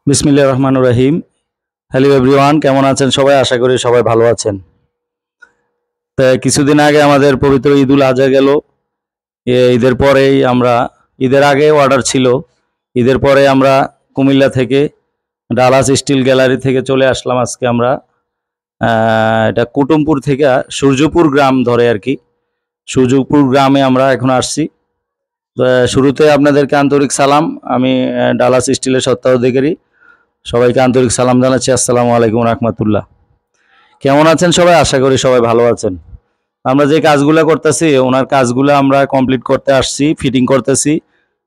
বিসমিল্লাহির রহমানির রহিম। Hello everyone, কেমন আছেন সবাই? আশা করি সবাই ভালো আছেন। তো কিছুদিন আগে আমাদের পবিত্র ঈদুল আজহা গেল। ঈদের পরেই আমরা, ঈদের আগে অর্ডার ছিল, ঈদের পরে আমরা কুমিল্লা থেকে ডালাস স্টিল গ্যালারি থেকে চলে আসলাম। আজকে আমরা এটা কুটুমপুর থেকে সূর্যপুর গ্রাম ধরে আর কি, সূর্যপুর গ্রামে আমরা এখন আসছি। তো শুরুতে আপনাদেরকে আন্তরিক সালাম। আমি ডালাস স্টিলের স্বত্বাধিকারী, সবাইকে আন্তরিক সালাম জানাচ্ছি। আসসালামু আলাইকুম রাহমাতুল্লাহ। কেমন আছেন সবাই? আশা করি সবাই ভালো আছেন। আমরা যে কাজগুলো করতেছি, ওনার কাজগুলো আমরা কমপ্লিট করতে আসছি, ফিটিং করতেছি।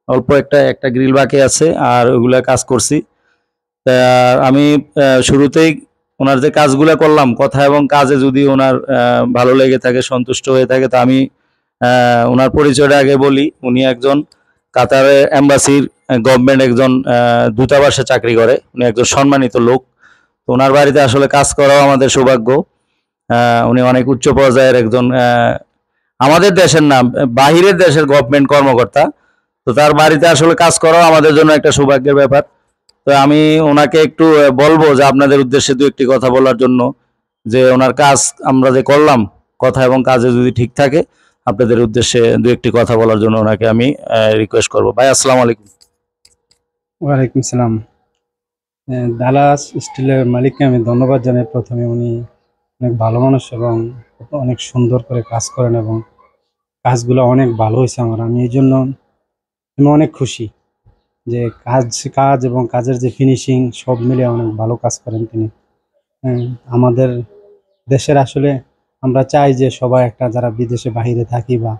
অল্প একটা গ্রিল বাকি আছে, আর ওইগুলা কাজ করছি। তা আমি শুরুতেই ওনার যে কাজগুলো করলাম, কথা এবং কাজে যদি ওনার ভালো লেগে থাকে, সন্তুষ্ট হয়ে থাকে, তা আমি ওনার পরিচয়টা আগে বলি। উনি একজন কাতারের এম্বাসির গভর্নমেন্ট একজন দূতাবাসে চাকরি করে। উনি একজন সম্মানিত লোক। তো ওনার বাড়িতে আসলে কাজ করাও আমাদের সৌভাগ্য। উনি অনেক উচ্চ পর্যায়ের একজন, আমাদের দেশের না, বাহিরের দেশের গভর্নমেন্ট কর্মকর্তা। তো তার বাড়িতে আসলে কাজ করাও আমাদের জন্য একটা সৌভাগ্যের ব্যাপার। তো আমি ওনাকে একটু বলবো যে আপনাদের উদ্দেশ্যে দু একটি কথা বলার জন্য, যে ওনার কাজ আমরা যে করলাম, কথা এবং কাজে যদি ঠিক থাকে, আপনাদের উদ্দেশ্যে দু একটি কথা বলার জন্য ওনাকে আমি রিকোয়েস্ট করবো। ভাই আসসালামু আলাইকুম। ওয়ালাইকুম সালাম। ডালাস স্টিলের মালিককে আমি ধন্যবাদ জানাই। প্রথমে উনি অনেক ভালো মানুষ এবং অনেক সুন্দর করে কাজ করেন এবং কাজগুলো অনেক ভালো হয়েছে আমার। আমি এই জন্য আমি অনেক খুশি যে কাজ এবং কাজের যে ফিনিশিং সব মিলে অনেক ভালো কাজ করেন তিনি। আমাদের দেশের আসলে আমরা চাই যে সবাই একটা যারা বিদেশে বাহিরে থাকি বা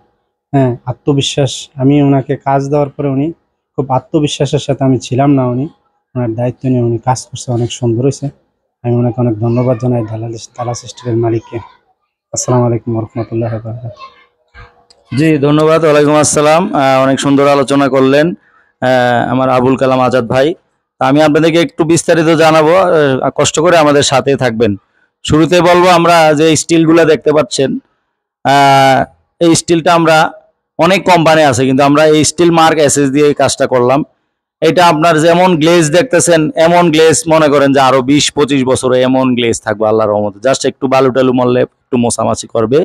আত্মবিশ্বাস, আমি ওনাকে কাজ দেওয়ার পরে উনি খুব আত্মবিশ্বাসের সাথে, আমি ছিলাম না, উনি ওনার দায়িত্ব নিয়ে উনি কাজ করছে, অনেক সুন্দর হয়েছে। আমি ওনাকে অনেক ধন্যবাদ জানাই ডালাস স্টিলের মালিককে। আসসালামু আলাইকুম রহমতুল্লাহ। জি ধন্যবাদ। ওয়ালাইকুম আসসালাম। অনেক সুন্দর আলোচনা করলেন আমার আবুল কালাম আজাদ ভাই। আমি আপনাদেরকে একটু বিস্তারিত জানাবো, কষ্ট করে আমাদের সাথে থাকবেন। শুরুতে বলবো, আমরা যে স্টিলগুলো দেখতে পাচ্ছেন, এই স্টিলটা আমরা অনেক কোম্পানি আছে, কিন্তু আমরা এই স্টিল মার্ক এসএস দিয়ে এই কাজটা করলাম। এটা আপনার যেমন গ্লেজ দেখতেছেন, এমন গ্লেজ মনে করেন যে আরো 20-25 বছরে এমন গ্লেজ থাকবে আল্লাহর রহমতে। জাস্ট একটু বালু টালু মরলে একটু মোছামাছি করবে।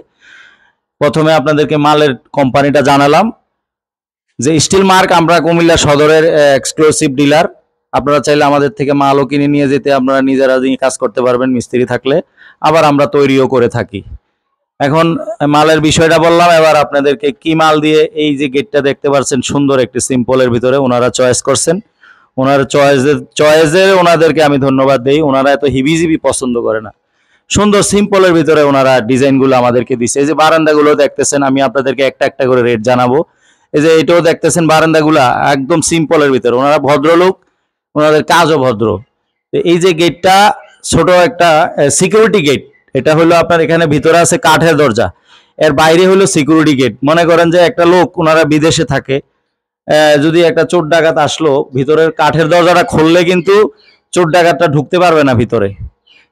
প্রথমে আপনাদেরকে মালের কোম্পানিটা জানালাম যে স্টিল মার্ক আমরা কুমিল্লা সদরের এক্সক্লুসিভ ডিলার। আপনারা চাইলে আমাদের থেকে মালও কিনে নিয়ে যেতে আপনারা নিজেরা কাজ করতে পারবেন, মিস্ত্রি থাকলে। আবার আমরা তৈরিও করে থাকি। এখন মালের বিষয়টা বললাম, এবার আপনাদেরকে কি মাল দিয়ে এই যে গেটটা দেখতে পাচ্ছেন, সুন্দর একটি সিম্পলের ভিতরে ওনারা চয়েস করছেন। ওনার চয়েসের ওনাদেরকে আমি ধন্যবাদ দেই। ওনারা এত হিবিজিবি পছন্দ করে না, সুন্দর সিম্পলের ভিতরে ওনারা ডিজাইনগুলো আমাদেরকে দিচ্ছে। এই যে বারান্দাগুলো দেখতেছেন, আমি আপনাদেরকে একটা একটা করে রেট জানাবো। এই যে এটাও দেখতেছেন, বারান্দাগুলা একদম সিম্পলের ভিতরে। ওনারা ভদ্রলোক, ওনাদের কাজও ভদ্র। এই যে গেটটা ছোট একটা সিকিউরিটি গেট, এটা হলো আপনার এখানে ভিতরে আছে কাঠের দরজা, এর বাইরে হলো সিকিউরিটি গেট। মনে করেন যে একটা লোক, ওনারা বিদেশে থাকে, যদি একটা চোর ডাকাত আসলো, ভিতরের কাঠের দরজাটা খুললে কিন্তু চোর ডাকাতটা ঢুকতে পারবে না ভিতরে,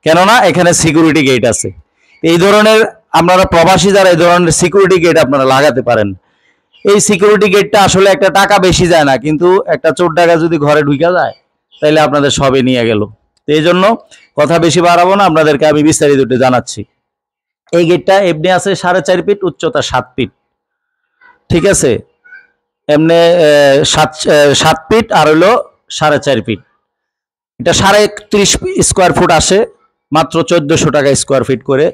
কেননা এখানে সিকিউরিটি গেট আছে। এই ধরনের আপনারা প্রবাসী যারা, এই ধরনের সিকিউরিটি গেট আপনারা লাগাতে পারেন। এই সিকিউরিটি গেটটা আসলে একটা টাকা বেশি যায় না, কিন্তু একটা চোর ডাকাত যদি ঘরে ঢুকে যায়, তাহলে আপনাদের সবে নিয়ে গেল। এই জন্য কথা বেশি বাড়াবো না, আপনাদেরকে আমি বিস্তারিত জানাচ্ছি। এই গেটটা এমনি আছে 4.5 ফিট, উচ্চতা 7 ফিট, ঠিক আছে? এমনি 7 ফিট আর হলো 4.5 ফিট। এটা 31.5 স্কোয়ার ফুট আসে, মাত্র 1400 টাকা স্কোয়ার ফিট করে।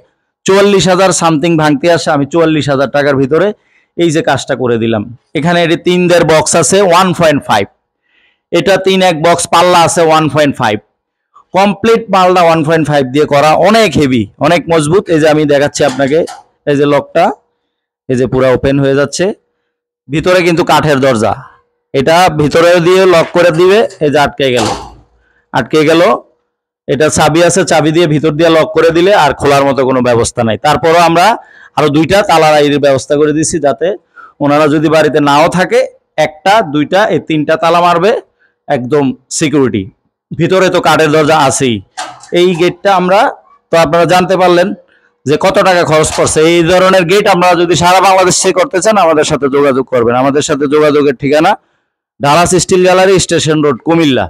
44,000 সামথিং ভাঙতে আসে। আমি 44,000 টাকার ভিতরে এই যে কাজটা করে দিলাম। এখানে এটি 3 বক্স আছে 1.5, এটা 3 বক্স পাল্লা আছে 1.5, কমপ্লিট পাল্লা 1.5 দিয়ে করা, অনেক হেভি, অনেক মজবুত। এই যে আমি দেখাচ্ছি আপনাকে, এই যে লকটা, এই যে পুরো ওপেন হয়ে যাচ্ছে। ভিতরে কিন্তু কাঠের দরজা, এটা ভিতরে দিয়ে লক করে দিবে। এই যে আটকে গেল। এটা চাবি আছে, চাবি দিয়ে ভিতর দিয়ে লক করে দিলে আর খোলার মতো কোনো ব্যবস্থা নাই। তারপরও আমরা আরো 2টা তালা রাইয়ের ব্যবস্থা করে দিচ্ছি, যাতে ওনারা যদি বাড়িতে নাও থাকে, 1টা 2টা এই 3টা তালা মারবে, একদম সিকিউরিটি। ভিতরে তো কাঠের দরজা আছেই। এই গেটটা আমরা, তো আপনারা জানতে পারলেন যে কত টাকা খরচ পড়ছে। এই ধরনের গেট আপনারা যদি সারা বাংলাদেশে করতে চান, আমাদের সাথে যোগাযোগ করবেন। আমাদের সাথে যোগাযোগের ঠিকানা Dallas steel gallery, station road, Comilla.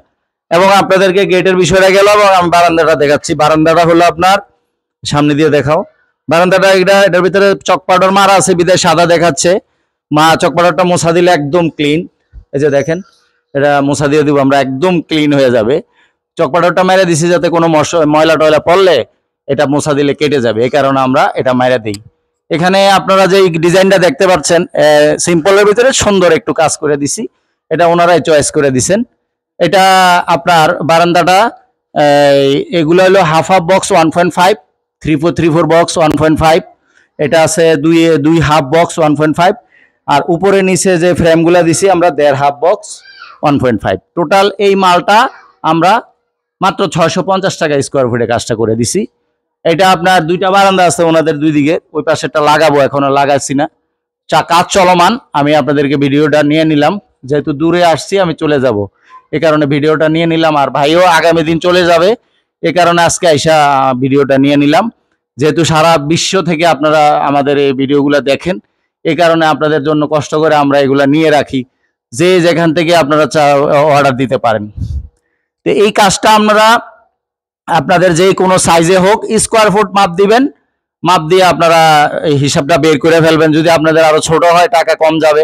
এবং আপনাদেরকে গেটের বিষয়টা গেল এবং আমি বারান্দাটা দেখাচ্ছি। বারান্দাটা হলো আপনার সামনে দিয়ে দেখাও। বারান্দাটা এটার ভিতরে চক পাউডার মারা আছে বিদায় সাদা দেখাচ্ছে। চক পাউডারটা মোছা দিলে একদম ক্লিন। এই যে দেখেন, এটা মোছা দিয়ে দিব আমরা, একদম ক্লিন হয়ে যাবে। চক পাউডারটা মেরে দিছি যাতে কোনো ময়লা টয়লা পড়লে এটা মোছা দিলে কেটে যাবে, এই কারণে আমরা এটা মেরে দিই। এখানে আপনারা যে ডিজাইনটা দেখতে পাচ্ছেন সিম্পলের ভিতরে সুন্দর একটু কাজ করে দিছি, এটা ওনারাই চয়েস করে দিছেন। এটা আপনার বারান্দাটা এগুলো হলো হাফ বক্স 1.5, 3/4 বক্স 1.5, এটা আছে দুই হাফ বক্স 1.5, আর উপরে নিচে যে ফ্রেমগুলো দিছি আমরা 1.5 বক্স 1.5। টোটাল এই মালটা আমরা মাত্র 650 টাকা স্কোয়ার ফুটে কাজটা করে দিছি। এটা আপনার দুইটা বারান্দা আছে ওনাদের দুই দিকে, ওই পাশেরটা লাগাবো, এখনো লাগাচ্ছি না, কাজ চলমান। আমি আপনাদেরকে ভিডিওটা নিয়ে নিলাম, যেহেতু দূরে আসছি আমি চলে যাব, এ কারণে ভিডিওটা নিয়ে নিলাম। আর ভাইও আগামী দিন চলে যাবে, এ কারণে আজকে আইসা ভিডিওটা নিয়ে নিলাম। যেহেতু সারা বিশ্ব থেকে আপনারা আমাদের এই ভিডিওগুলো দেখেন, এ কারণে আপনাদের জন্য কষ্ট করে আমরা এগুলা নিয়ে রাখি, যে যেখান থেকে আপনারা অর্ডার দিতে পারেন। তো এই কাজটা আপনারা আপনাদের যে কোনো সাইজে হোক স্কোয়ার ফুট মাপ দিবেন, মাপ দিয়ে আপনারা এই হিসাবটা বের করে ফেলবেন। যদি আপনাদের আরো ছোট হয় টাকা কম যাবে,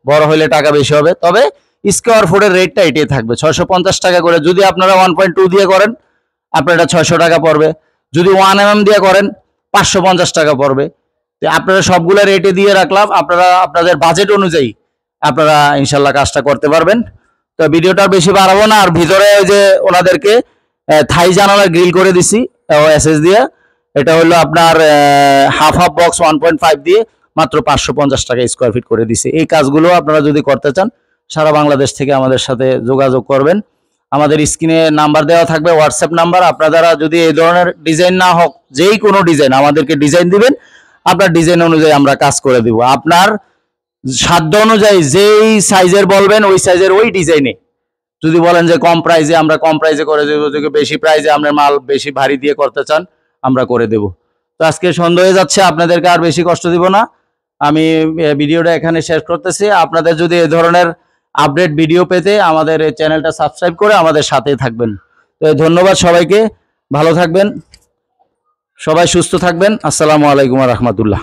বড় হলে টাকা বেশি হবে। তবে স্কোয়ার ফুটের রেটটা এটাই থাকবে 650 টাকা করে। যদি আপনারা 1.2 দিয়ে করেন আপনার এটা 600 টাকা পড়বে, যদি 1 mm দিয়ে করেন 550 টাকা পড়বে। তো আপনারা সবগুলো রেটে দিয়ে রাখলাম, আপনারা আপনাদের বাজেট অনুযায়ী আপনারা ইনশাল্লাহ কাজটা করতে পারবেন। তো ভিডিওটা বেশি বাড়াবো না। আর ভিতরে যে ওনাদেরকে থাই জানালা গ্রিল করে দিছি এসএস দিয়ে, এটা হলো আপনার হাফ বক্স 1.5 দিয়ে মাত্র 550 টাকা স্কোয়ার ফিট করে দিছি। এই কাজগুলো আপনারা যদি করতে চান সারা বাংলাদেশ থেকে আমাদের সাথে যোগাযোগ করবেন। আমাদের স্ক্রিনে নাম্বার দেওয়া থাকবে, হোয়াটসঅ্যাপ নাম্বার। আপনারা যদি এই ধরনের ডিজাইন না হোক, যেই কোনো ডিজাইন আমাদেরকে ডিজাইন দিবেন, আপনার ডিজাইন অনুযায়ী আমরা কাজ করে দিব। আপনার সাধ্য অনুযায়ী যেই সাইজের বলবেন ওই সাইজের ওই ডিজাইনে। যদি বলেন যে কম প্রাইসে, আমরা কম প্রাইসে করে দেবো। যদি বেশি প্রাইসে আপনার মাল বেশি ভারী দিয়ে করতে চান আমরা করে দেব। তো আজকে সন্ধ্যা হয়ে যাচ্ছে, আপনাদেরকে আর বেশি কষ্ট দিব না, আমি ভিডিওটা এখানে শেষ করতেছি। আপনাদের যদি এই ধরনের আপডেট ভিডিও পেতে আমাদের এই চ্যানেলটা সাবস্ক্রাইব করে আমাদের সাথেই থাকবেন। তো ধন্যবাদ সবাইকে, ভালো থাকবেন, সবাই সুস্থ থাকবেন। আসসালামু আলাইকুম ওয়া রাহমাতুল্লাহ।